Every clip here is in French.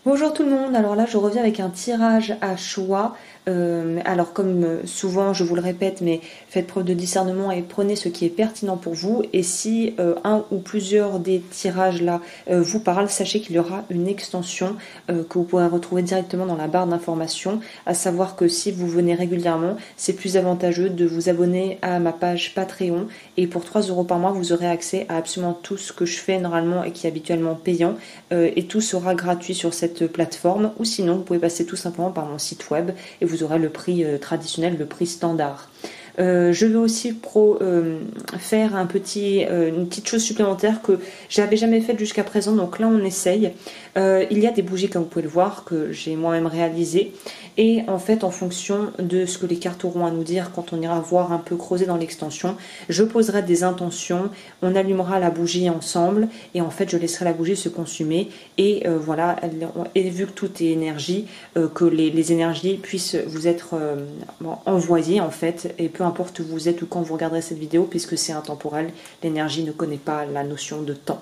Bonjour tout le monde, alors là je reviens avec un tirage à choix. Alors comme souvent je vous le répète, mais faites preuve de discernement et prenez ce qui est pertinent pour vous. Et si un ou plusieurs des tirages là vous parlent, sachez qu'il y aura une extension que vous pourrez retrouver directement dans la barre d'information. À savoir que si vous venez régulièrement, c'est plus avantageux de vous abonner à ma page Patreon. Et pour 3 € par mois, vous aurez accès à absolument tout ce que je fais normalement et qui est habituellement payant. Et tout sera gratuit sur cette plateforme. Ou sinon, vous pouvez passer tout simplement par mon site web et vous aurez le prix traditionnel, le prix standard. Je veux aussi faire une petite chose supplémentaire que j'avais jamais faite jusqu'à présent, donc là on essaye. Il y a des bougies, comme vous pouvez le voir, que j'ai moi-même réalisées, et en fait en fonction de ce que les cartes auront à nous dire quand on ira voir un peu creuser dans l'extension, je poserai des intentions, on allumera la bougie ensemble et en fait je laisserai la bougie se consumer et voilà, et vu que tout est énergie, que les énergies puissent vous être envoyées en fait, et peu importe où vous êtes ou quand vous regarderez cette vidéo, puisque c'est intemporel, l'énergie ne connaît pas la notion de temps.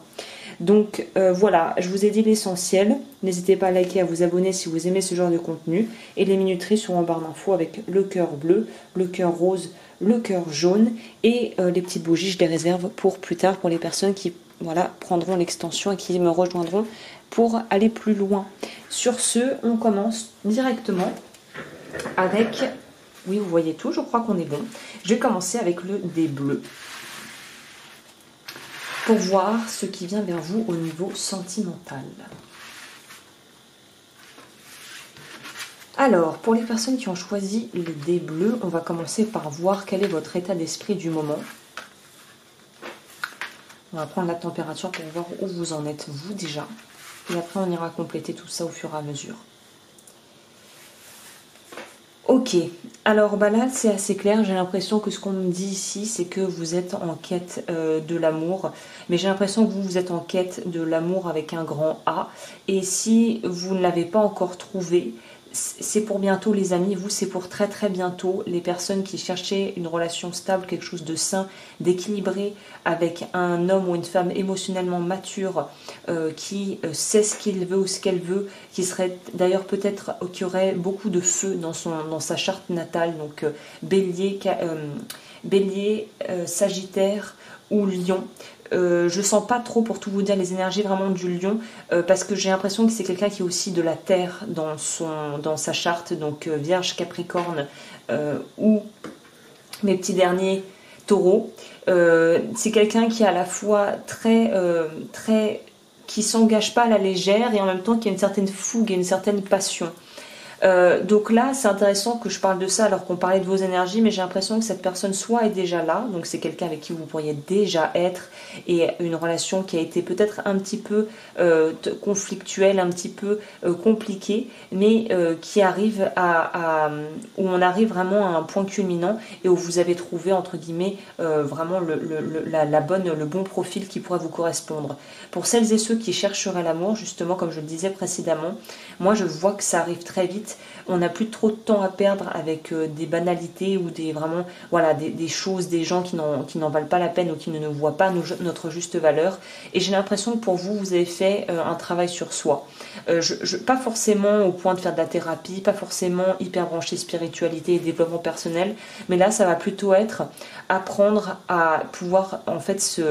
Donc voilà, je vous ai dit l'essentiel. N'hésitez pas à liker, à vous abonner si vous aimez ce genre de contenu. Et les minuteries seront en barre d'infos avec le cœur bleu, le cœur rose, le cœur jaune. Et les petites bougies, je les réserve pour plus tard, pour les personnes qui prendront l'extension et qui me rejoindront pour aller plus loin. Sur ce, on commence directement avec... Oui, vous voyez tout, je crois qu'on est bon. Je vais commencer avec le dé bleu, pour voir ce qui vient vers vous au niveau sentimental. Alors, pour les personnes qui ont choisi le dé bleu, on va commencer par voir quel est votre état d'esprit du moment. On va prendre la température pour voir où vous en êtes vous déjà. Et après, on ira compléter tout ça au fur et à mesure. Ok, alors là c'est assez clair, j'ai l'impression que ce qu'on me dit ici c'est que vous êtes en quête de l'amour, mais j'ai l'impression que vous êtes en quête de l'amour avec un grand A, et si vous ne l'avez pas encore trouvé, c'est pour bientôt les amis, vous c'est pour très très bientôt, les personnes qui cherchaient une relation stable, quelque chose de sain, d'équilibré, avec un homme ou une femme émotionnellement mature, qui sait ce qu'il veut ou ce qu'elle veut, qui serait d'ailleurs peut-être, qui aurait beaucoup de feu dans sa charte natale, donc bélier, sagittaire ou lion. Je sens pas trop, pour tout vous dire, les énergies vraiment du lion, parce que j'ai l'impression que c'est quelqu'un qui est aussi de la terre dans sa charte, donc vierge, capricorne ou mes petits derniers taureaux. C'est quelqu'un qui est à la fois très qui s'engage pas à la légère et en même temps qui a une certaine fougue et une certaine passion. Donc là, c'est intéressant que je parle de ça alors qu'on parlait de vos énergies, mais j'ai l'impression que cette personne soit est déjà là, donc c'est quelqu'un avec qui vous pourriez déjà être, et une relation qui a été peut-être un petit peu conflictuelle, un petit peu compliquée, mais qui arrive où on arrive vraiment à un point culminant et où vous avez trouvé entre guillemets vraiment le bon profil qui pourrait vous correspondre. Pour celles et ceux qui chercheraient l'amour, justement, comme je le disais précédemment, moi je vois que ça arrive très vite. On n'a plus trop de temps à perdre avec des banalités ou des choses, des gens qui n'en valent pas la peine ou qui ne nous voient pas notre juste valeur. Et j'ai l'impression que pour vous, vous avez fait un travail sur soi. Pas forcément au point de faire de la thérapie, pas forcément hyper branché spiritualité et développement personnel, mais là, ça va plutôt être apprendre à pouvoir en fait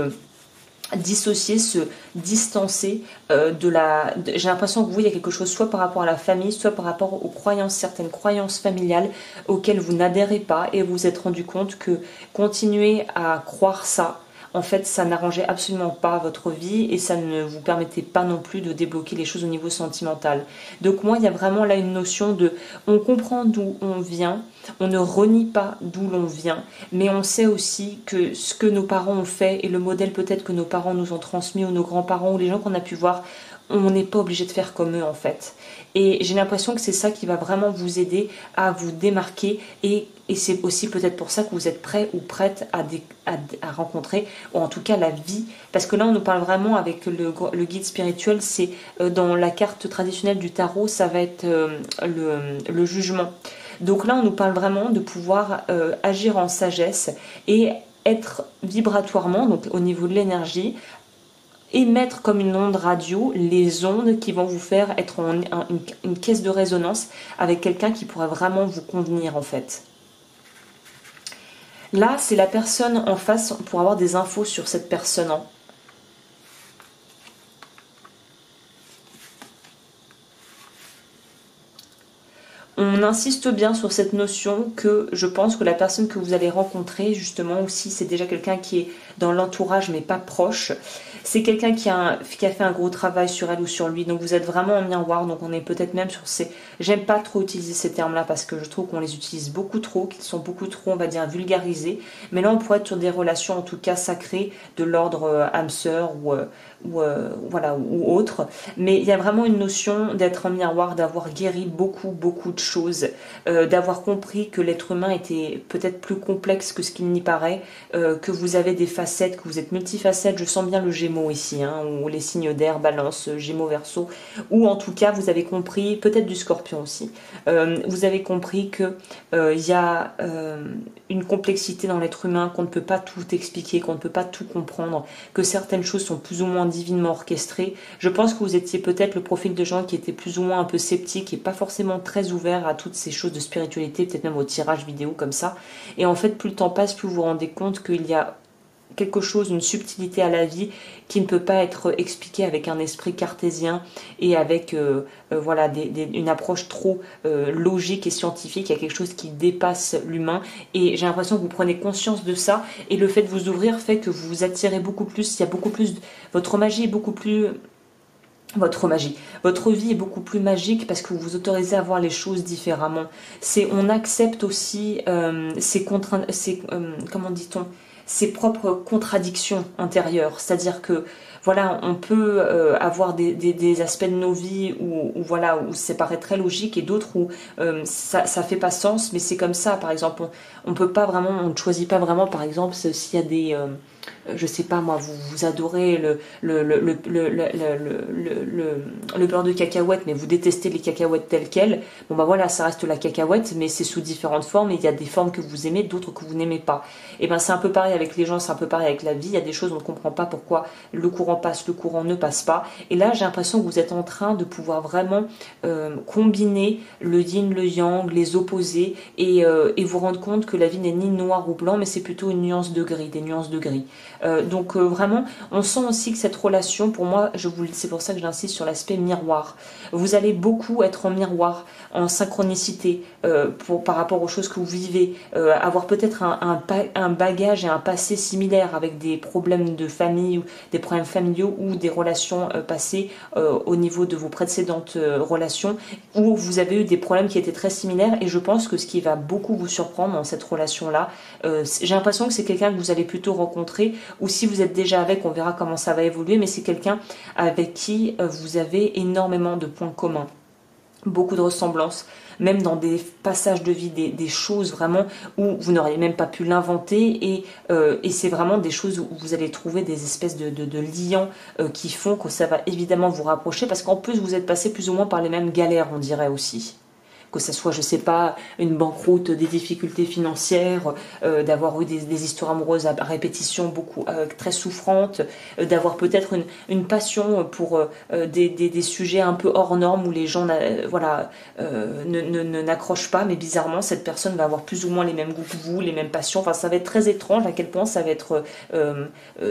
dissocier, se distancer j'ai l'impression que vous, il y a quelque chose soit par rapport à la famille, soit par rapport aux croyances, certaines croyances familiales auxquelles vous n'adhérez pas et vous vous êtes rendu compte que continuer à croire ça, en fait, ça n'arrangeait absolument pas votre vie et ça ne vous permettait pas non plus de débloquer les choses au niveau sentimental. Donc moi, il y a vraiment là une notion de... On comprend d'où on vient, on ne renie pas d'où l'on vient, mais on sait aussi que ce que nos parents ont fait et le modèle peut-être que nos parents nous ont transmis ou nos grands-parents ou les gens qu'on a pu voir, on n'est pas obligé de faire comme eux en fait. Et j'ai l'impression que c'est ça qui va vraiment vous aider à vous démarquer et c'est aussi peut-être pour ça que vous êtes prêt ou prête à rencontrer, ou en tout cas la vie. Parce que là, on nous parle vraiment avec le guide spirituel, c'est dans la carte traditionnelle du tarot, ça va être le jugement. Donc là, on nous parle vraiment de pouvoir agir en sagesse et être vibratoirement, donc au niveau de l'énergie, émettre comme une onde radio les ondes qui vont vous faire être en une caisse de résonance avec quelqu'un qui pourrait vraiment vous convenir en fait. Là, c'est la personne en face pour avoir des infos sur cette personne. On insiste bien sur cette notion que je pense que la personne que vous allez rencontrer, justement, ou si c'est déjà quelqu'un qui est dans l'entourage mais pas proche, c'est quelqu'un qui a fait un gros travail sur elle ou sur lui. Donc vous êtes vraiment en miroir, donc on est peut-être même sur ces... J'aime pas trop utiliser ces termes-là parce que je trouve qu'on les utilise beaucoup trop, qu'ils sont beaucoup trop, on va dire, vulgarisés. Mais là, on pourrait être sur des relations, en tout cas sacrées, de l'ordre âme-sœur voilà, ou autre. Mais il y a vraiment une notion d'être en miroir, d'avoir guéri beaucoup de choses, d'avoir compris que l'être humain était peut-être plus complexe que ce qu'il n'y paraît, que vous avez des facettes, que vous êtes multifacettes. Je sens bien le Gémeaux ici, ou les signes d'air, Balance, Gémeaux, Verseau, ou en tout cas vous avez compris, peut-être du Scorpion aussi, vous avez compris que il y a une complexité dans l'être humain, qu'on ne peut pas tout expliquer, qu'on ne peut pas tout comprendre, que certaines choses sont plus ou moins divinement orchestrées. Je pense que vous étiez peut-être le profil de gens qui étaient plus ou moins un peu sceptiques et pas forcément très ouverts à toutes ces choses de spiritualité, peut-être même au tirage vidéo comme ça. Et en fait, plus le temps passe, plus vous vous rendez compte qu'il y a quelque chose, une subtilité à la vie qui ne peut pas être expliquée avec un esprit cartésien et avec voilà, une approche trop logique et scientifique. Il y a quelque chose qui dépasse l'humain et j'ai l'impression que vous prenez conscience de ça et le fait de vous ouvrir fait que vous vous attirez beaucoup plus, il y a beaucoup plus, votre magie est beaucoup plus... Votre vie est beaucoup plus magique parce que vous vous autorisez à voir les choses différemment. On accepte aussi comment dit-on, ses propres contradictions intérieures. C'est-à-dire que voilà, on peut avoir des aspects de nos vies où voilà, où ça paraît très logique et d'autres où ça fait pas sens, mais c'est comme ça. Par exemple, on peut pas vraiment, on ne choisit pas vraiment. Par exemple, s'il y a des je sais pas moi, vous adorez le beurre de cacahuète, mais vous détestez les cacahuètes telles quelles. Bon bah voilà, ça reste la cacahuète, mais c'est sous différentes formes. Et il y a des formes que vous aimez, d'autres que vous n'aimez pas. Et ben c'est un peu pareil avec les gens, c'est un peu pareil avec la vie. Il y a des choses on ne comprend pas pourquoi le courant passe, le courant ne passe pas. Et là, j'ai l'impression que vous êtes en train de pouvoir vraiment combiner le yin, le yang, les opposés, et vous rendre compte que la vie n'est ni noir ou blanc, mais c'est plutôt une nuance de gris, des nuances de gris. Donc vraiment, on sent aussi que cette relation, pour moi, c'est pour ça que j'insiste sur l'aspect miroir. Vous allez beaucoup être en miroir, en synchronicité par rapport aux choses que vous vivez, avoir peut-être un bagage et un passé similaire avec des problèmes de famille, ou des problèmes familiaux ou des relations passées au niveau de vos précédentes relations, où vous avez eu des problèmes qui étaient très similaires. Et je pense que ce qui va beaucoup vous surprendre dans cette relation-là, j'ai l'impression que c'est quelqu'un que vous allez plutôt rencontrer, ou si vous êtes déjà avec, on verra comment ça va évoluer, mais c'est quelqu'un avec qui vous avez énormément de points communs, beaucoup de ressemblances, même dans des passages de vie, des choses vraiment où vous n'auriez même pas pu l'inventer, et c'est vraiment des choses où vous allez trouver des espèces de liens qui font que ça va évidemment vous rapprocher, parce qu'en plus vous êtes passé plus ou moins par les mêmes galères, on dirait aussi. Que ce soit, je sais pas, une banqueroute, des difficultés financières, d'avoir eu des histoires amoureuses à répétition beaucoup très souffrantes, d'avoir peut-être une passion pour des sujets un peu hors normes où les gens n'accrochent pas, mais bizarrement cette personne va avoir plus ou moins les mêmes goûts que vous, les mêmes passions. Enfin, ça va être très étrange à quel point ça va être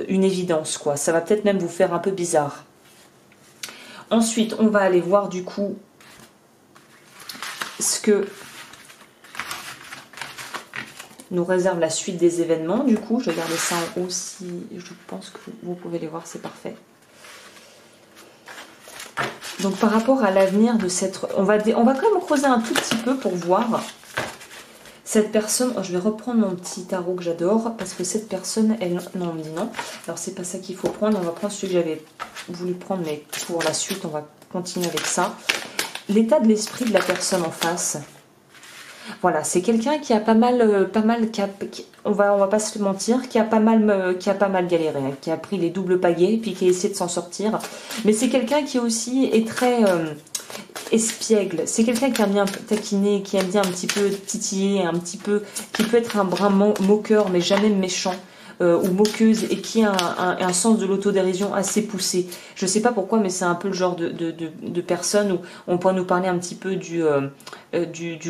une évidence, quoi. Ça va peut-être même vous faire un peu bizarre. Ensuite, on va aller voir du coup ce que nous réserve la suite des événements. Du coup, je vais garder ça en haut si je pense que vous pouvez les voir, c'est parfait. Donc par rapport à l'avenir de cette... On va quand même creuser un tout petit peu pour voir cette personne. Je vais reprendre mon petit tarot que j'adore, parce que cette personne, elle... Non, on me dit non. Alors c'est pas ça qu'il faut prendre. On va prendre celui que j'avais voulu prendre, mais pour la suite, on va continuer avec ça. L'état de l'esprit de la personne en face. Voilà, c'est quelqu'un qui a on va pas se mentir, qui a pas mal galéré, hein, qui a pris les doubles pagaies, puis qui a essayé de s'en sortir. Mais c'est quelqu'un qui aussi est très espiègle. C'est quelqu'un qui aime bien taquiner, qui aime bien un petit peu titiller, un petit peu, qui peut être un brin moqueur, mais jamais méchant. ou moqueuse et qui a un sens de l'autodérision assez poussé. Je sais pas pourquoi, mais c'est un peu le genre de personne où on peut nous parler un petit peu du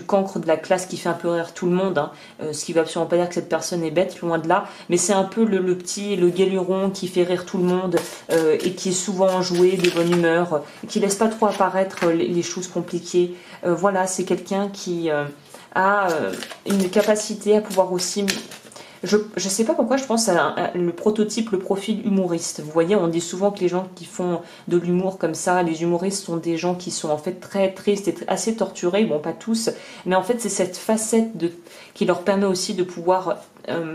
cancre de la classe qui fait un peu rire tout le monde, hein. Ce qui veut absolument pas dire que cette personne est bête, loin de là, mais c'est un peu le petit, le guéluron qui fait rire tout le monde et qui est souvent enjoué, de bonne humeur, qui laisse pas trop apparaître les choses compliquées. Voilà, c'est quelqu'un qui a une capacité à pouvoir aussi... Je sais pas pourquoi je pense à le prototype, le profil humoriste. Vous voyez, on dit souvent que les gens qui font de l'humour comme ça, les humoristes sont des gens qui sont en fait très tristes et assez torturés. Bon, pas tous, mais en fait c'est cette facette qui leur permet aussi de pouvoir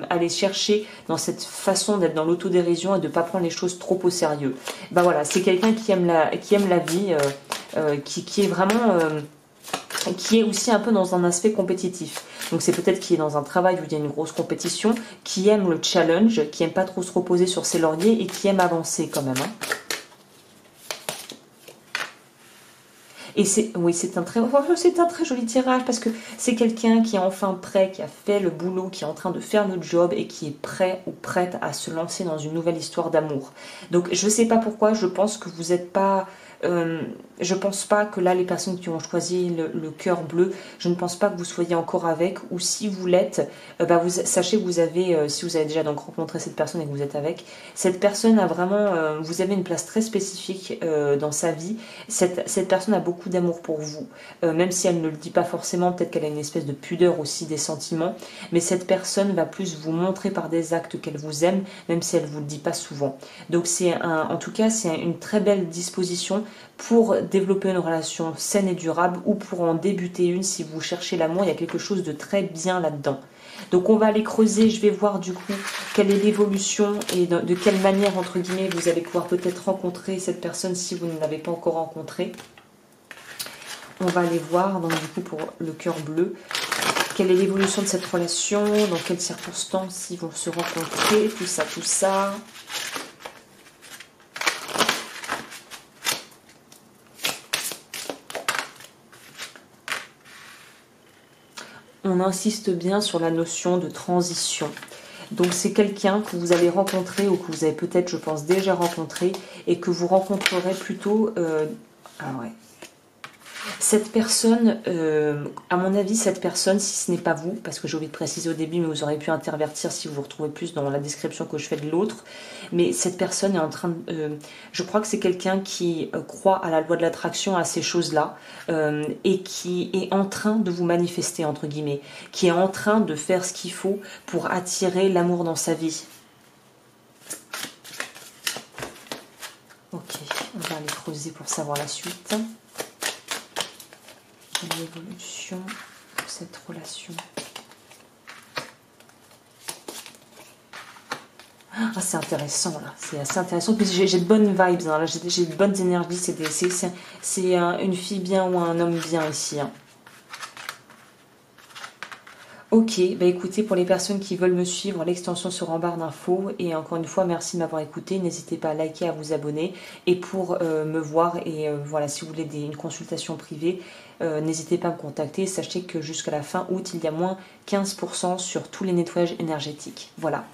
aller chercher dans cette façon d'être dans l'autodérision et de ne pas prendre les choses trop au sérieux. Ben voilà, c'est quelqu'un qui aime la vie, qui est vraiment... qui est aussi un peu dans un aspect compétitif. Donc c'est peut-être qui est dans un travail où il y a une grosse compétition, qui aime le challenge, qui aime pas trop se reposer sur ses lauriers et qui aime avancer quand même. Hein. Et c'est un très joli tirage parce que c'est quelqu'un qui est enfin prêt, qui a fait le boulot, qui est en train de faire le job et qui est prêt ou prête à se lancer dans une nouvelle histoire d'amour. Donc je sais pas pourquoi, je pense que vous n'êtes pas... je pense pas que là les personnes qui ont choisi le cœur bleu, je ne pense pas que vous soyez encore avec, ou si vous l'êtes, sachez que vous avez, si vous avez déjà donc rencontré cette personne et que vous êtes avec, cette personne a vraiment, vous avez une place très spécifique dans sa vie. Cette personne a beaucoup d'amour pour vous, même si elle ne le dit pas forcément, peut-être qu'elle a une espèce de pudeur aussi des sentiments, mais cette personne va plus vous montrer par des actes qu'elle vous aime, même si elle vous le dit pas souvent. Donc en tout cas c'est une très belle disposition pour développer une relation saine et durable, ou pour en débuter une si vous cherchez l'amour. Il y a quelque chose de très bien là-dedans. Donc on va aller creuser, je vais voir du coup quelle est l'évolution et de quelle manière entre guillemets vous allez pouvoir peut-être rencontrer cette personne si vous ne l'avez pas encore rencontrée. On va aller voir donc du coup pour le cœur bleu, quelle est l'évolution de cette relation, dans quelles circonstances ils vont se rencontrer, tout ça, tout ça. On insiste bien sur la notion de transition. Donc c'est quelqu'un que vous allez rencontrer ou que vous avez peut-être, je pense, déjà rencontré et que vous rencontrerez plutôt... Ah ouais. Cette personne, à mon avis, cette personne, si ce n'est pas vous, parce que j'ai oublié de préciser au début, mais vous aurez pu intervertir si vous vous retrouvez plus dans la description que je fais de l'autre, mais cette personne est en train de... je crois que c'est quelqu'un qui croit à la loi de l'attraction, à ces choses-là, et qui est en train de vous manifester, entre guillemets, qui est en train de faire ce qu'il faut pour attirer l'amour dans sa vie. Ok, on va aller creuser pour savoir la suite. L'évolution de cette relation. Ah, c'est intéressant là, c'est assez intéressant. Puis j'ai de bonnes vibes, hein. Là j'ai de bonnes énergies. C'est une fille bien ou un homme bien ici. Hein. Ok, bah écoutez, pour les personnes qui veulent me suivre, l'extension sera en barre d'infos. Et encore une fois, merci de m'avoir écouté. N'hésitez pas à liker, à vous abonner. Et pour me voir, et voilà, si vous voulez une consultation privée, n'hésitez pas à me contacter. Sachez que jusqu'à la fin août, il y a moins 15% sur tous les nettoyages énergétiques. Voilà.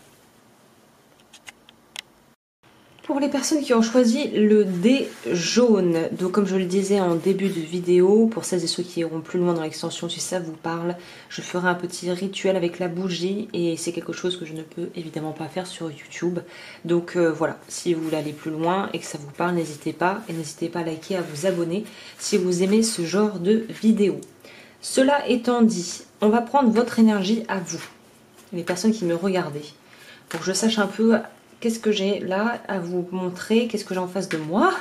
Pour les personnes qui ont choisi le dé jaune, donc comme je le disais en début de vidéo, pour celles et ceux qui iront plus loin dans l'extension, si ça vous parle, je ferai un petit rituel avec la bougie et c'est quelque chose que je ne peux évidemment pas faire sur YouTube. Donc voilà, si vous voulez aller plus loin et que ça vous parle, n'hésitez pas, et n'hésitez pas à liker, à vous abonner si vous aimez ce genre de vidéo. Cela étant dit, on va prendre votre énergie à vous, les personnes qui me regardaient, pour que je sache un peu... Qu'est-ce que j'ai là à vous montrer? Qu'est-ce que j'ai en face de moi?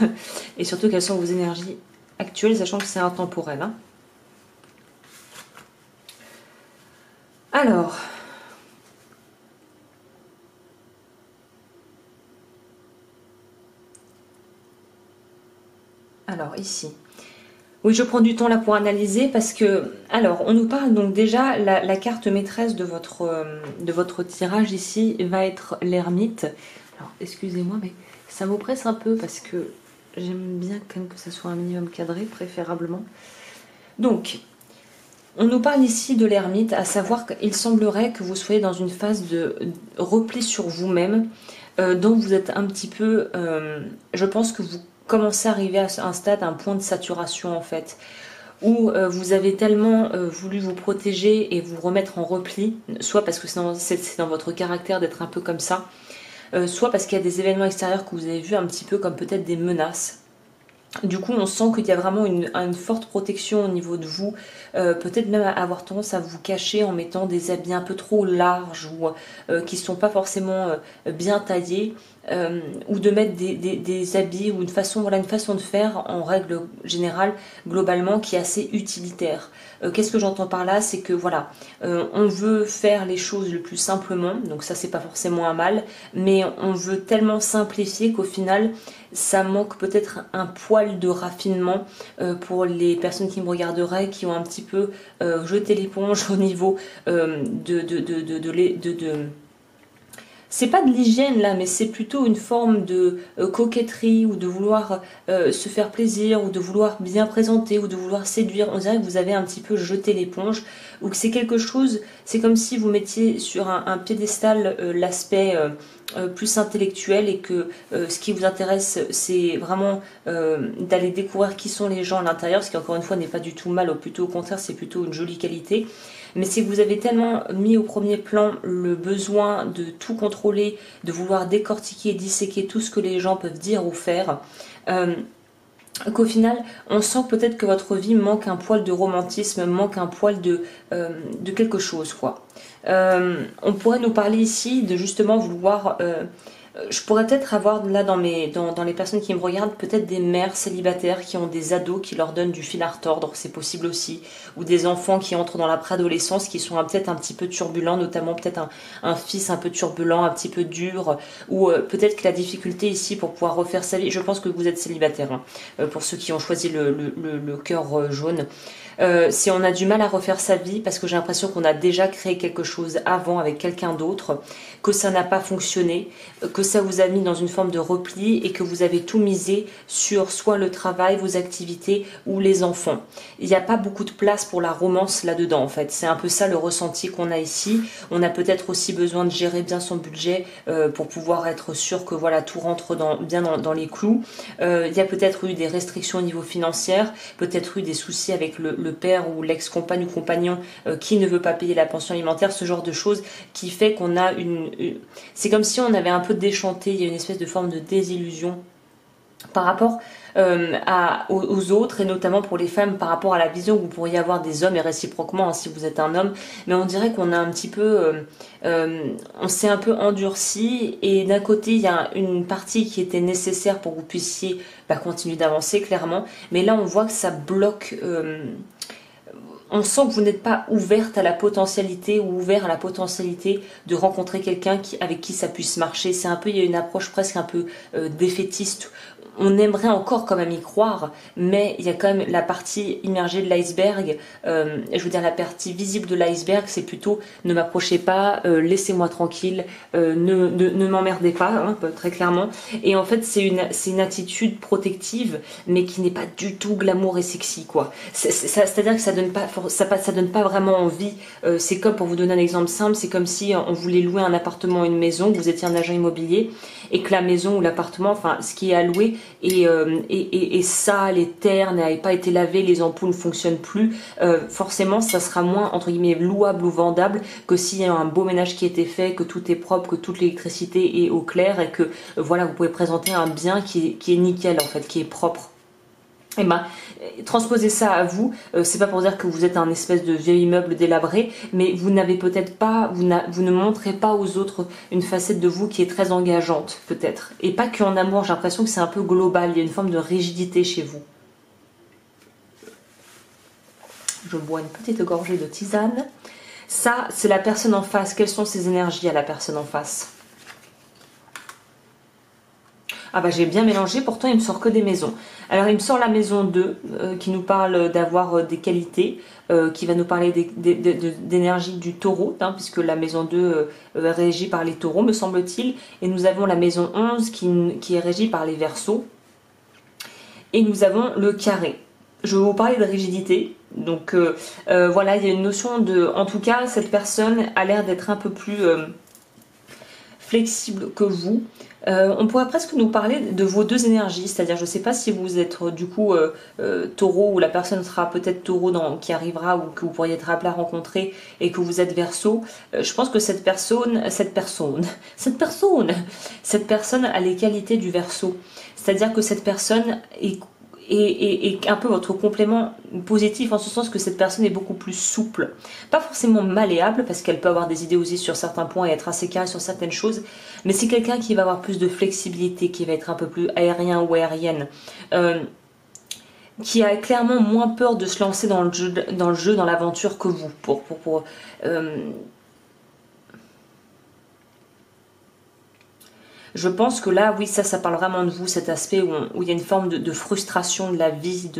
Et surtout, quelles sont vos énergies actuelles, sachant que c'est intemporel. Hein. Alors... ici... Oui, je prends du temps là pour analyser parce que... Alors, on nous parle donc déjà, la carte maîtresse de votre tirage ici va être l'ermite. Alors, excusez-moi, mais ça m'oppresse un peu parce que j'aime bien quand même que ça soit un minimum cadré, préférablement. Donc, On nous parle ici de l'ermite, à savoir qu'il semblerait que vous soyez dans une phase de repli sur vous-même, dont vous êtes un petit peu, je pense que vous commencez à arriver à un stade, un point de saturation en fait, où vous avez tellement voulu vous protéger et vous remettre en repli, soit parce que c'est dans votre caractère d'être un peu comme ça, soit parce qu'il y a des événements extérieurs que vous avez vus un petit peu comme peut-être des menaces. Du coup, on sent qu'il y a vraiment une forte protection au niveau de vous. Peut-être même avoir tendance à vous cacher en mettant des habits un peu trop larges ou qui ne sont pas forcément bien taillés. Ou de mettre des habits ou une façon de faire en règle générale, globalement, qui est assez utilitaire. Qu'est-ce que j'entends par là? C'est que voilà, on veut faire les choses le plus simplement, donc ça c'est pas forcément un mal, mais on veut tellement simplifier qu'au final, ça manque peut-être un poil de raffinement pour les personnes qui me regarderaient, qui ont un petit peu jeté l'éponge au niveau c'est pas de l'hygiène là, mais c'est plutôt une forme de coquetterie ou de vouloir se faire plaisir ou de vouloir bien présenter ou de vouloir séduire. On dirait que vous avez un petit peu jeté l'éponge ou que c'est quelque chose, c'est comme si vous mettiez sur un piédestal l'aspect plus intellectuel et que ce qui vous intéresse c'est vraiment d'aller découvrir qui sont les gens à l'intérieur, ce qui encore une fois n'est pas du tout mal, ou plutôt au contraire c'est plutôt une jolie qualité. Mais c'est que vous avez tellement mis au premier plan le besoin de tout contrôler, de vouloir décortiquer et disséquer tout ce que les gens peuvent dire ou faire, qu'au final, on sent peut-être que votre vie manque un poil de romantisme, manque un poil de quelque chose, quoi. On pourrait nous parler ici de justement vouloir... je pourrais peut-être avoir là dans les personnes qui me regardent peut-être des mères célibataires qui ont des ados qui leur donnent du fil à retordre, c'est possible aussi, ou des enfants qui entrent dans la préadolescence qui sont peut-être un petit peu turbulents, notamment peut-être un fils un peu turbulent, un petit peu dur, ou peut-être que la difficulté ici pour pouvoir refaire sa vie, je pense que vous êtes célibataire, hein, pour ceux qui ont choisi le cœur jaune. Si on a du mal à refaire sa vie parce que j'ai l'impression qu'on a déjà créé quelque chose avant avec quelqu'un d'autre, que ça n'a pas fonctionné, que ça vous a mis dans une forme de repli et que vous avez tout misé sur soit le travail, vos activités ou les enfants. Il n'y a pas beaucoup de place pour la romance là-dedans en fait. C'est un peu ça le ressenti qu'on a ici. On a peut-être aussi besoin de gérer bien son budget pour pouvoir être sûr que voilà tout rentre bien dans les clous. Il y a peut-être eu des restrictions au niveau financier, peut-être eu des soucis avec le père ou l'ex-compagne ou compagnon qui ne veut pas payer la pension alimentaire, ce genre de choses qui fait qu'on a c'est comme si on avait un peu déchanté, il y a une espèce de forme de désillusion par rapport aux autres et notamment pour les femmes par rapport à la vision que vous pourriez avoir des hommes et réciproquement hein, si vous êtes un homme, mais on dirait qu'on a un petit peu on s'est un peu endurci et d'un côté il y a une partie qui était nécessaire pour que vous puissiez continuer d'avancer clairement, mais là on voit que ça bloque on sent que vous n'êtes pas ouverte à la potentialité ou ouvert à la potentialité de rencontrer quelqu'un avec qui ça puisse marcher. C'est un peu, il y a une approche presque un peu défaitiste. On aimerait encore quand même y croire, mais il y a quand même la partie immergée de l'iceberg. Je veux dire, la partie visible de l'iceberg, c'est plutôt ne m'approchez pas, laissez-moi tranquille, ne m'emmerdez pas, hein, très clairement. Et en fait, c'est une attitude protective, mais qui n'est pas du tout glamour et sexy, quoi. C'est-à-dire que ça donne pas vraiment envie. C'est comme, pour vous donner un exemple simple, c'est comme si on voulait louer un appartement ou une maison, que vous étiez un agent immobilier, et que la maison ou l'appartement, enfin, ce qui est alloué, et sale, et terne, n'avait pas été lavé, les ampoules ne fonctionnent plus, forcément ça sera moins entre guillemets louable ou vendable que s'il y a un beau ménage qui a été fait, que tout est propre, que toute l'électricité est au clair et que voilà vous pouvez présenter un bien qui est nickel en fait, qui est propre. Et transposez ça à vous, c'est pas pour dire que vous êtes un espèce de vieil immeuble délabré, mais vous n'avez peut-être pas, vous ne montrez pas aux autres une facette de vous qui est très engageante, peut-être. Et pas qu'en amour, j'ai l'impression que c'est un peu global, il y a une forme de rigidité chez vous. Je bois une petite gorgée de tisane. Ça, c'est la personne en face. Quelles sont ses énergies à la personne en face ? Ah j'ai bien mélangé, pourtant il me sort que des maisons. Alors il me sort la maison 2 qui nous parle d'avoir des qualités, qui va nous parler d'énergie du taureau, hein, puisque la maison 2 est régie par les taureaux me semble-t-il. Et nous avons la maison 11 qui est régie par les verseaux. Et nous avons le carré. je vais vous parler de rigidité. Donc voilà, il y a une notion de... En tout cas, cette personne a l'air d'être un peu plus flexible que vous. On pourrait presque nous parler de vos deux énergies, c'est-à-dire je ne sais pas si vous êtes du coup taureau ou la personne sera peut-être taureau qui arrivera ou que vous pourriez être appelé à rencontrer et que vous êtes verseau. Je pense que cette personne a les qualités du verseau, c'est-à-dire que cette personne est un peu votre complément positif en ce sens que cette personne est beaucoup plus souple, pas forcément malléable parce qu'elle peut avoir des idées aussi sur certains points et être assez carré sur certaines choses, mais c'est quelqu'un qui va avoir plus de flexibilité, qui va être un peu plus aérien ou aérienne, qui a clairement moins peur de se lancer dans le jeu, dans l'aventure que vous. Je pense que là, oui, ça parle vraiment de vous, cet aspect où il y a une forme de frustration de la vie,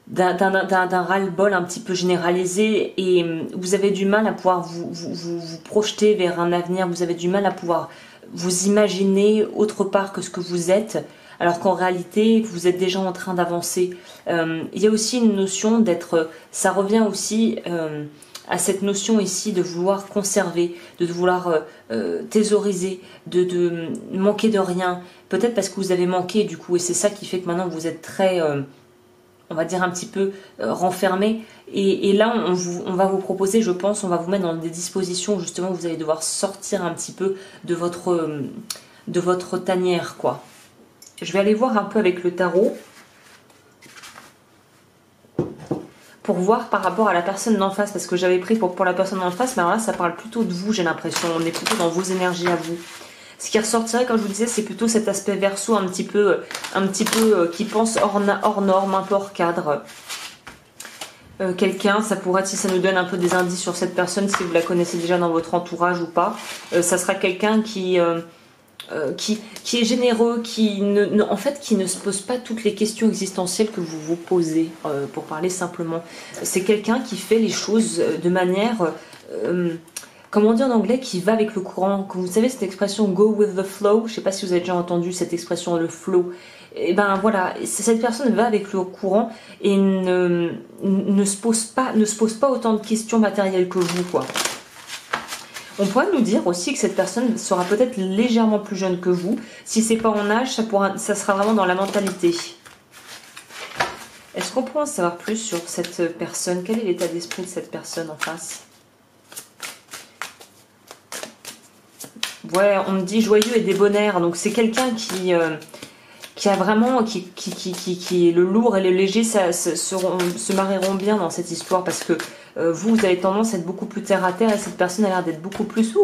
d'un ras-le-bol un petit peu généralisé, et vous avez du mal à pouvoir vous projeter vers un avenir, vous avez du mal à pouvoir vous imaginer autre part que ce que vous êtes, alors qu'en réalité, vous êtes déjà en train d'avancer. Il y a aussi une notion d'être... Ça revient aussi... à cette notion ici de vouloir conserver, de vouloir thésauriser, de manquer de rien, peut-être parce que vous avez manqué du coup, et c'est ça qui fait que maintenant vous êtes très, on va dire un petit peu renfermé, et là on va vous proposer, je pense, on va vous mettre dans des dispositions où justement vous allez devoir sortir un petit peu de votre tanière, quoi. Je vais aller voir un peu avec le tarot, pour voir par rapport à la personne d'en face, parce que j'avais pris pour la personne d'en face, mais alors là ça parle plutôt de vous, j'ai l'impression, on est plutôt dans vos énergies à vous. Ce qui ressortirait, comme je vous disais, c'est plutôt cet aspect verso un petit peu qui pense hors norme, un peu hors cadre. Quelqu'un, ça pourrait être, si ça nous donne un peu des indices sur cette personne, si vous la connaissez déjà dans votre entourage ou pas, ça sera quelqu'un qui est généreux, en fait, qui ne se pose pas toutes les questions existentielles que vous vous posez, pour parler simplement. C'est quelqu'un qui fait les choses de manière, comment on dit en anglais, qui va avec le courant. Vous savez cette expression go with the flow, je ne sais pas si vous avez déjà entendu cette expression, le flow. Et ben voilà, cette personne va avec le courant et ne se pose pas autant de questions matérielles que vous, quoi. On pourrait nous dire aussi que cette personne sera peut-être légèrement plus jeune que vous. Si c'est pas en âge, ça sera vraiment dans la mentalité. Est-ce qu'on pourrait en savoir plus sur cette personne? Quel est l'état d'esprit de cette personne en face? Ouais, on me dit joyeux et débonnaire. Donc c'est quelqu'un qui a vraiment, qui le lourd et le léger se marieront bien dans cette histoire, parce que vous avez tendance à être beaucoup plus terre à terre et cette personne a l'air d'être beaucoup plus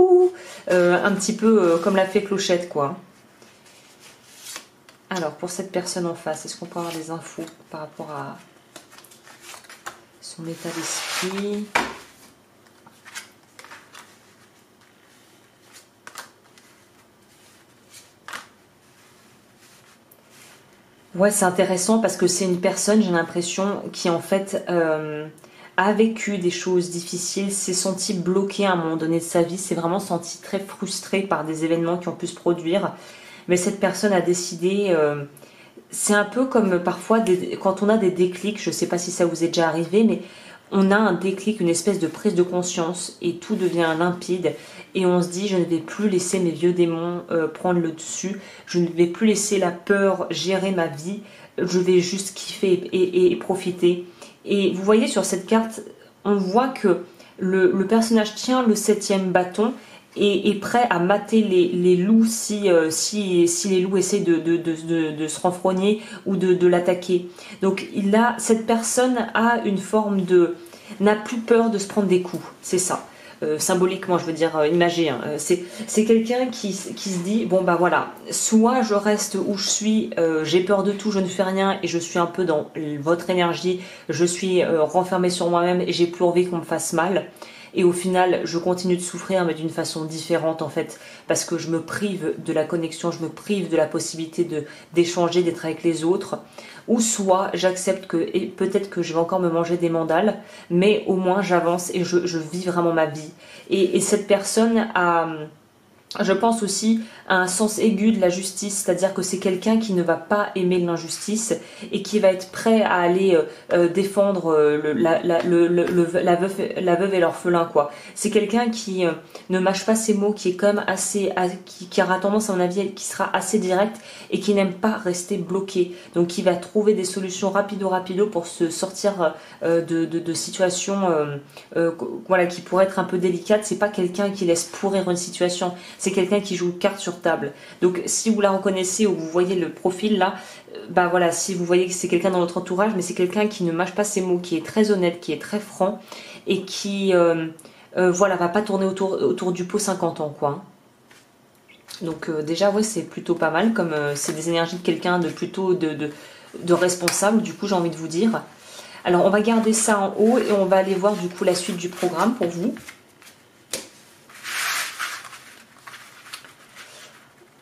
un petit peu comme la fée Clochette, quoi. Alors pour cette personne en face, est-ce qu'on peut avoir des infos par rapport à son état d'esprit? Ouais, c'est intéressant parce que c'est une personne, j'ai l'impression, qui en fait a vécu des choses difficiles, s'est senti bloqué à un moment donné de sa vie, s'est vraiment senti très frustré par des événements qui ont pu se produire. Mais cette personne a décidé, c'est un peu comme parfois quand on a des déclics, je ne sais pas si ça vous est déjà arrivé, mais on a un déclic, une espèce de prise de conscience et tout devient limpide et on se dit je ne vais plus laisser mes vieux démons prendre le dessus, je ne vais plus laisser la peur gérer ma vie, je vais juste kiffer et profiter. Et vous voyez sur cette carte, on voit que le personnage tient le 7e bâton et est prêt à mater les loups si les loups essayent de se renfrogner ou de l'attaquer. Donc cette personne a une forme n'a plus peur de se prendre des coups, c'est ça. Symboliquement, je veux dire imagé, hein. C'est quelqu'un qui se dit bon bah voilà, soit je reste où je suis, j'ai peur de tout, je ne fais rien et je suis un peu dans votre énergie, je suis renfermée sur moi-même et j'ai plus envie qu'on me fasse mal. Et au final, je continue de souffrir, mais d'une façon différente en fait, parce que je me prive de la connexion, je me prive de la possibilité d'échanger, d'être avec les autres. Ou soit j'accepte et peut-être que je vais encore me manger des mandales, mais au moins j'avance et je vis vraiment ma vie. Et cette personne a Je pense aussi à un sens aigu de la justice, c'est-à-dire que c'est quelqu'un qui ne va pas aimer l'injustice et qui va être prêt à aller défendre la veuve et l'orphelin, quoi. C'est quelqu'un qui ne mâche pas ses mots, qui est quand même qui aura tendance, à mon avis, qui sera assez direct et qui n'aime pas rester bloqué. Donc qui va trouver des solutions rapido pour se sortir de situations voilà, qui pourraient être un peu délicates. C'est pas quelqu'un qui laisse pourrir une situation. C'est quelqu'un qui joue carte sur table. Donc si vous la reconnaissez ou vous voyez le profil là, bah voilà, si vous voyez que c'est quelqu'un dans votre entourage, mais c'est quelqu'un qui ne mâche pas ses mots, qui est très honnête, qui est très franc et qui voilà, va pas tourner autour du pot 50 ans, quoi. Donc déjà ouais, c'est plutôt pas mal, comme c'est des énergies de quelqu'un de plutôt de responsable, du coup j'ai envie de vous dire. Alors on va garder ça en haut et on va aller voir du coup la suite du programme pour vous.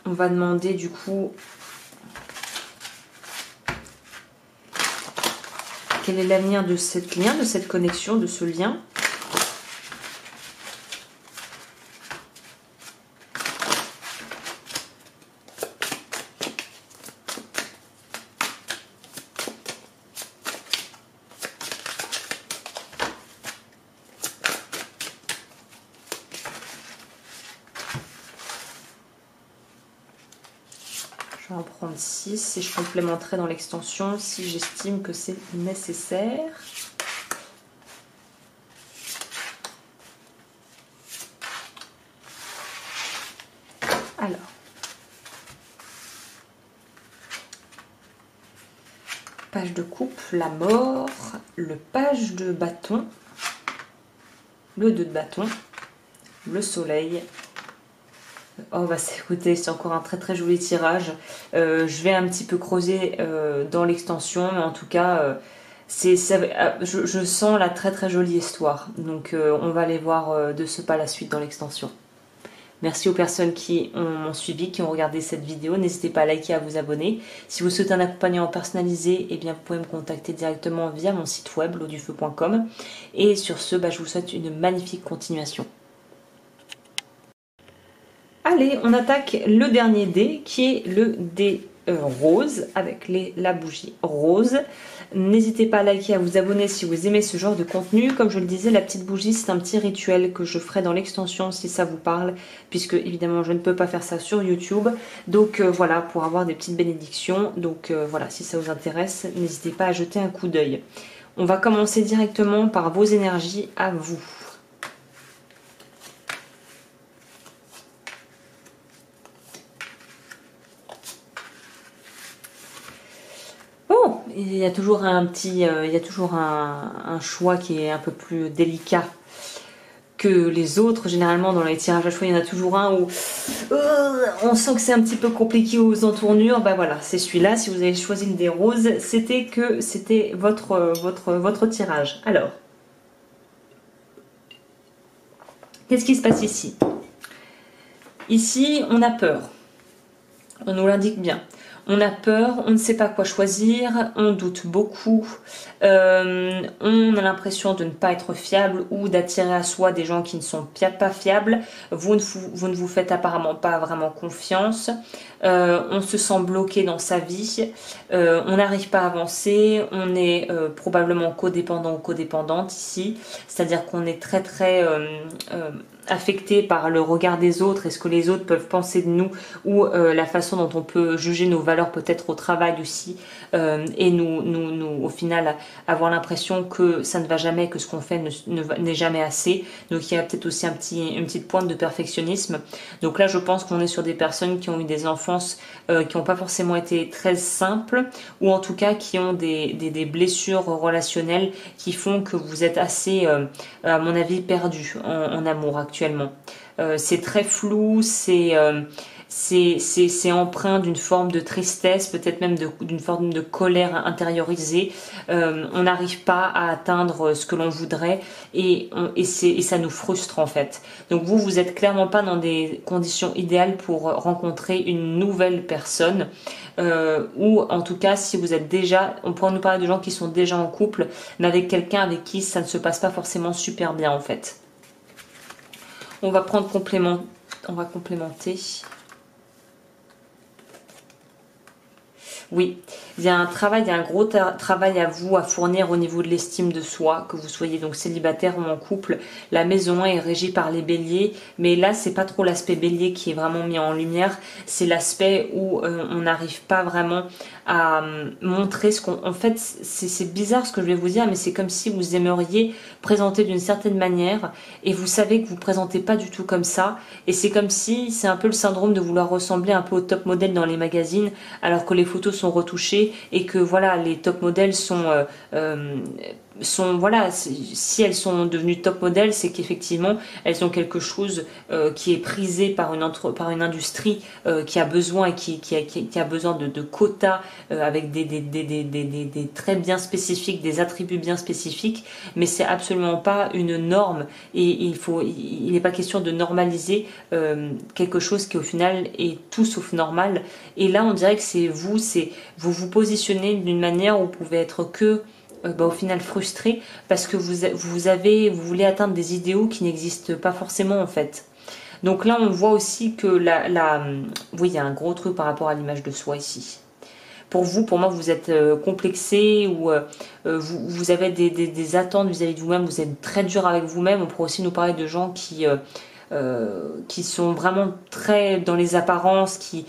On va demander du coup quel est l'avenir de cette lien, de cette connexion, de ce lien. Je vais en prendre 6 et je complémenterai dans l'extension si j'estime que c'est nécessaire. Alors, page de coupe, la mort, le page de bâton, le 2 de bâton, le soleil. Oh bah écoutez, c'est encore un très joli tirage. Je vais un petit peu creuser dans l'extension, mais en tout cas, je sens la très jolie histoire. Donc on va aller voir de ce pas la suite dans l'extension. Merci aux personnes qui m'ont suivi, qui ont regardé cette vidéo. N'hésitez pas à liker, à vous abonner. Si vous souhaitez un accompagnement personnalisé, eh bien, vous pouvez me contacter directement via mon site web, lodufeu.com. Et sur ce, je vous souhaite une magnifique continuation. Allez, on attaque le dernier dé qui est le dé rose avec la bougie rose. N'hésitez pas à liker, à vous abonner si vous aimez ce genre de contenu. Comme je le disais, la petite bougie, c'est un petit rituel que je ferai dans l'extension si ça vous parle, puisque évidemment je ne peux pas faire ça sur YouTube. Donc voilà, pour avoir des petites bénédictions. Donc voilà, si ça vous intéresse, n'hésitez pas à jeter un coup d'œil. On va commencer directement par vos énergies à vous. Il y a toujours un choix qui est un peu plus délicat que les autres. Généralement, dans les tirages à choix, il y en a toujours un où on sent que c'est un petit peu compliqué aux entournures. Bah voilà, c'est celui-là. Si vous avez choisi le dé rose, c'était votre tirage. Alors, qu'est-ce qui se passe ici? Ici, on a peur. On nous l'indique bien. On a peur, on ne sait pas quoi choisir, on doute beaucoup, on a l'impression de ne pas être fiable ou d'attirer à soi des gens qui ne sont pas fiables. Vous ne vous faites apparemment pas vraiment confiance. On se sent bloqué dans sa vie, on n'arrive pas à avancer, on est probablement codépendant ou codépendante ici, c'est-à-dire qu'on est très affecté par le regard des autres et ce que les autres peuvent penser de nous ou la façon dont on peut juger nos valeurs peut-être au travail aussi et nous au final avoir l'impression que ça ne va jamais, que ce qu'on fait n'est jamais assez. Donc il y a peut-être aussi une petite pointe de perfectionnisme. Donc là je pense qu'on est sur des personnes qui ont eu des enfances qui n'ont pas forcément été très simples ou en tout cas qui ont des blessures relationnelles qui font que vous êtes assez à mon avis perdu en amour actuellement. C'est très flou, c'est empreint d'une forme de tristesse, peut-être même d'une forme de colère intériorisée. On n'arrive pas à atteindre ce que l'on voudrait et ça nous frustre en fait. Donc vous êtes clairement pas dans des conditions idéales pour rencontrer une nouvelle personne ou en tout cas si vous êtes déjà, on pourrait nous parler de gens qui sont déjà en couple mais avec quelqu'un avec qui ça ne se passe pas forcément super bien en fait. On va prendre On va complémenter. Oui, il y a un travail, il y a un gros travail à vous à fournir au niveau de l'estime de soi, que vous soyez donc célibataire ou en couple. La maison 1 est régie par les béliers, mais là c'est pas trop l'aspect bélier qui est vraiment mis en lumière, c'est l'aspect où on n'arrive pas vraiment à montrer ce qu'on... En fait, c'est bizarre ce que je vais vous dire, mais c'est comme si vous aimeriez présenter d'une certaine manière et vous savez que vous présentez pas du tout comme ça, et c'est comme si c'est un peu le syndrome de vouloir ressembler un peu au top modèle dans les magazines, alors que les photos sont retouchées et que voilà, les top modèles sont voilà, si elles sont devenues top modèles, c'est qu'effectivement elles ont quelque chose qui est prisé par une industrie qui a besoin et qui a besoin de quotas avec des traits bien spécifiques, des attributs bien spécifiques, mais c'est absolument pas une norme, et il n'est pas question de normaliser quelque chose qui au final est tout sauf normal. Et là on dirait que vous vous positionnez d'une manière où vous pouvez être que au final frustré parce que vous voulez atteindre des idéaux qui n'existent pas forcément en fait. Donc là on voit aussi que oui, il y a un gros truc par rapport à l'image de soi ici. Pour moi, vous êtes complexé, ou vous avez des attentes vis-à-vis de vous-même, vous êtes très dur avec vous-même. On pourrait aussi nous parler de gens qui sont vraiment très dans les apparences, qui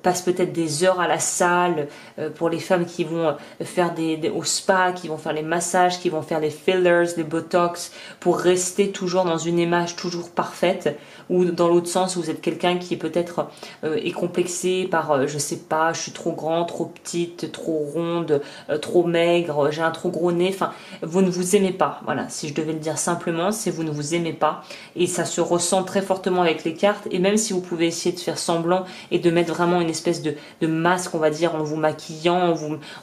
passent peut-être des heures à la salle, pour les femmes qui vont faire au spa, qui vont faire les massages, qui vont faire les fillers, les botox, pour rester toujours dans une image toujours parfaite. Ou dans l'autre sens, vous êtes quelqu'un qui peut-être est complexé par, je sais pas, je suis trop grande, trop petite, trop ronde, trop maigre, j'ai un trop gros nez, enfin, vous ne vous aimez pas. Voilà, si je devais le dire simplement, c'est vous ne vous aimez pas, et ça se ressent très fortement avec les cartes. Et même si vous pouvez essayer de faire semblant et de mettre vraiment une espèce de masque, on va dire, en vous maquillant,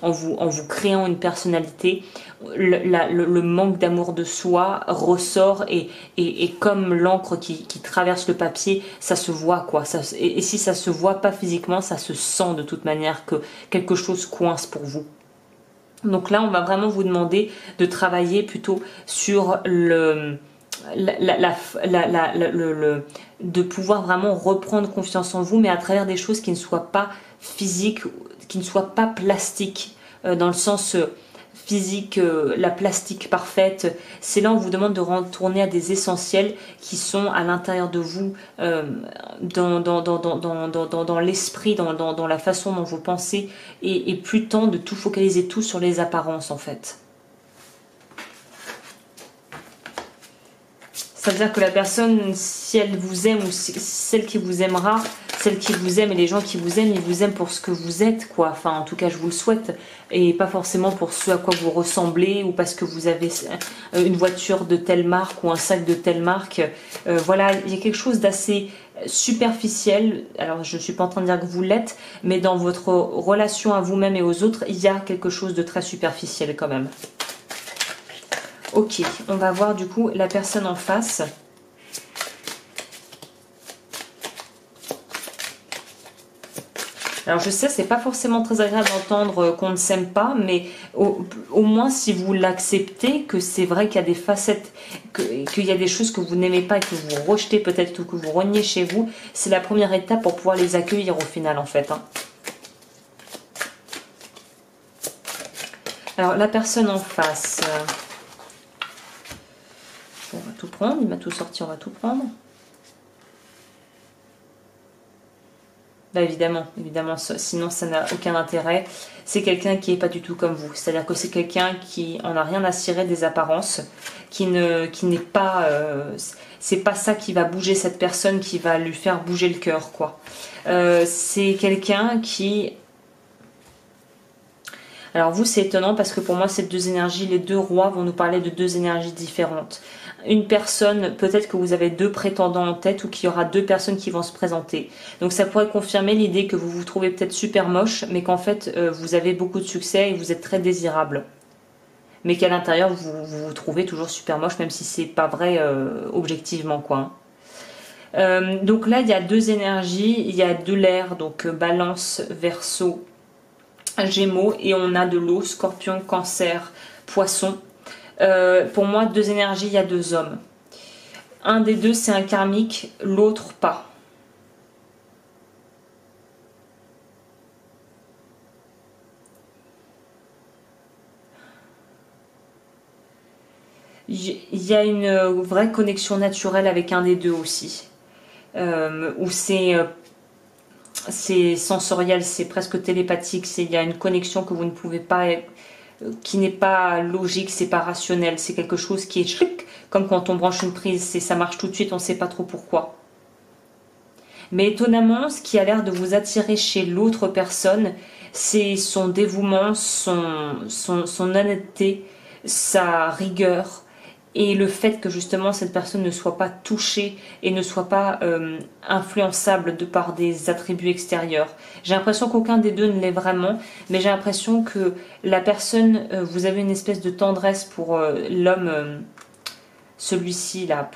en vous créant une personnalité, le manque d'amour de soi ressort, et comme l'encre qui traverse le papier, ça se voit quoi. Et si ça se voit pas physiquement, ça se sent de toute manière que quelque chose coince pour vous. Donc là, on va vraiment vous demander de travailler plutôt sur de pouvoir vraiment reprendre confiance en vous, mais à travers des choses qui ne soient pas physiques, qui ne soient pas plastiques, dans le sens physique, la plastique parfaite. C'est là où on vous demande de retourner à des essentiels qui sont à l'intérieur de vous, dans l'esprit, dans la façon dont vous pensez, et plus tant de tout focaliser tout sur les apparences en fait. Ça veut dire que la personne, si elle vous aime, ou celle qui vous aimera, celle qui vous aime et les gens qui vous aiment, ils vous aiment pour ce que vous êtes, quoi. Enfin, en tout cas, je vous le souhaite. Et pas forcément pour ce à quoi vous ressemblez, ou parce que vous avez une voiture de telle marque ou un sac de telle marque. Voilà, il y a quelque chose d'assez superficiel. Alors, je ne suis pas en train de dire que vous l'êtes, mais dans votre relation à vous-même et aux autres, il y a quelque chose de très superficiel quand même. Ok, on va voir du coup la personne en face. Alors je sais, c'est pas forcément très agréable d'entendre qu'on ne s'aime pas, mais au moins si vous l'acceptez, que c'est vrai qu'il y a des facettes, qu'il y a des choses que vous n'aimez pas et que vous rejetez peut-être, ou que vous reniez chez vous, c'est la première étape pour pouvoir les accueillir au final en fait. Alors la personne en face... on va tout prendre, il m'a tout sorti, on va tout prendre. Bah évidemment, sinon ça n'a aucun intérêt. C'est quelqu'un qui n'est pas du tout comme vous. C'est-à-dire que c'est quelqu'un qui en a rien à cirer des apparences, qui n'est pas... c'est pas ça qui va bouger cette personne, qui va lui faire bouger le cœur, quoi. C'est quelqu'un qui... Alors vous, c'est étonnant parce que pour moi, ces deux énergies, les deux rois vont nous parler de deux énergies différentes. Une personne, peut-être que vous avez deux prétendants en tête, ou qu'il y aura deux personnes qui vont se présenter. Donc ça pourrait confirmer l'idée que vous vous trouvez peut-être super moche, mais qu'en fait, vous avez beaucoup de succès et vous êtes très désirable. Mais qu'à l'intérieur, vous vous trouvez toujours super moche, même si c'est pas vrai objectivement, quoi. Donc là, il y a deux énergies, il y a de l'air, donc Balance, Verseau, Gémeaux, et on a de l'eau, Scorpion, Cancer, Poisson. Pour moi, deux énergies, il y a deux hommes. Un des deux, c'est un karmique, l'autre pas. Il y a une vraie connexion naturelle avec un des deux aussi. Où c'est sensoriel, c'est presque télépathique, il y a une connexion que vous ne pouvez pas, qui n'est pas logique, c'est pas rationnel, c'est quelque chose qui est chlic, comme quand on branche une prise, ça marche tout de suite, on ne sait pas trop pourquoi. Mais étonnamment, ce qui a l'air de vous attirer chez l'autre personne, c'est son dévouement, son honnêteté, sa rigueur, et le fait que justement cette personne ne soit pas touchée et ne soit pas influençable de par des attributs extérieurs. J'ai l'impression qu'aucun des deux ne l'est vraiment, mais j'ai l'impression que la personne, vous avez une espèce de tendresse pour l'homme, celui-ci là,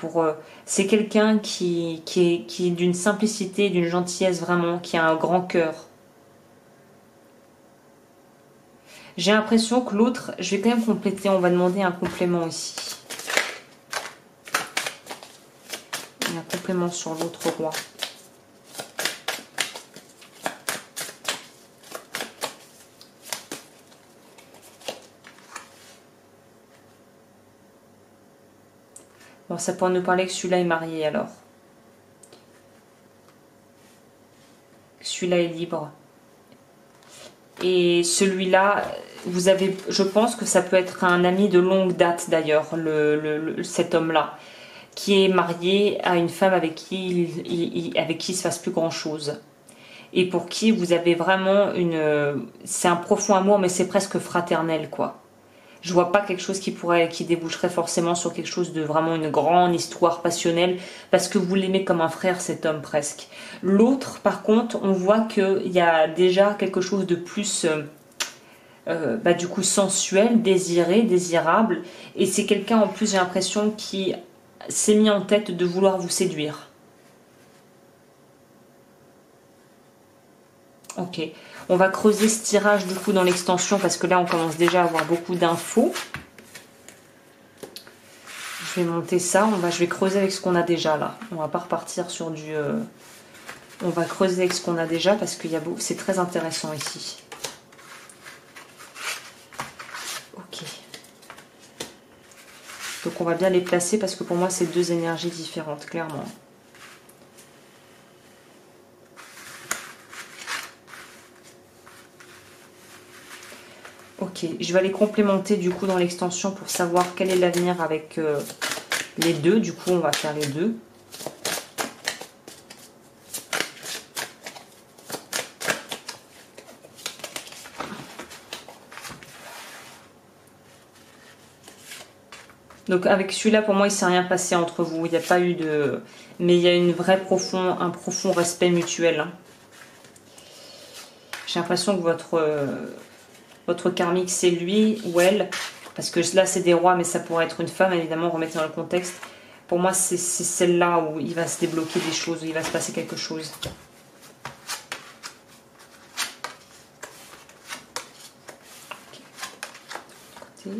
c'est quelqu'un qui est d'une simplicité, d'une gentillesse vraiment, qui a un grand cœur. J'ai l'impression que l'autre, je vais quand même compléter, on va demander un complément ici. Un complément sur l'autre roi. Bon, ça pourrait nous parler que celui-là est marié alors. Celui-là est libre. Et celui-là, vous avez, je pense que ça peut être un ami de longue date d'ailleurs, cet homme-là, qui est marié à une femme avec qui il se passe plus grand-chose. Et pour qui vous avez vraiment c'est un profond amour, mais c'est presque fraternel, quoi. Je vois pas quelque chose qui déboucherait forcément sur quelque chose de vraiment une grande histoire passionnelle, parce que vous l'aimez comme un frère, cet homme, presque. L'autre, par contre, on voit qu'il y a déjà quelque chose de plus, du coup, sensuel, désiré, désirable. Et c'est quelqu'un, en plus, j'ai l'impression, qui s'est mis en tête de vouloir vous séduire. Ok, on va creuser ce tirage du coup dans l'extension parce que là on commence déjà à avoir beaucoup d'infos. Je vais monter ça, je vais creuser avec ce qu'on a déjà là. On va pas repartir sur du... On va creuser avec ce qu'on a déjà parce que c'est très intéressant ici. Ok. Donc on va bien les placer parce que pour moi c'est deux énergies différentes, clairement. Ok, je vais aller complémenter du coup dans l'extension pour savoir quel est l'avenir avec les deux. Du coup, on va faire les deux. Donc avec celui-là, pour moi, il ne s'est rien passé entre vous. Il n'y a pas eu de... Mais il y a un profond respect mutuel. Hein. J'ai l'impression que votre karmique, c'est lui ou elle. Parce que là, c'est des rois, mais ça pourrait être une femme, évidemment, remettez dans le contexte. Pour moi, c'est celle-là où il va se débloquer des choses, où il va se passer quelque chose. Okay.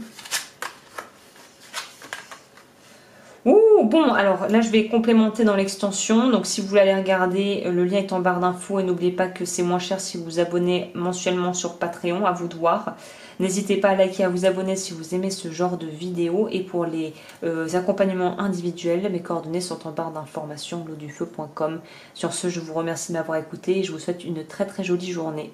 Ouh, bon, alors là, je vais complémenter dans l'extension. Donc, si vous voulez aller regarder, le lien est en barre d'infos. Et n'oubliez pas que c'est moins cher si vous vous abonnez mensuellement sur Patreon, à vous de voir. N'hésitez pas à liker, à vous abonner si vous aimez ce genre de vidéos. Et pour les accompagnements individuels, mes coordonnées sont en barre d'informations, glodufeu.com. Sur ce, je vous remercie de m'avoir écouté et je vous souhaite une très très jolie journée.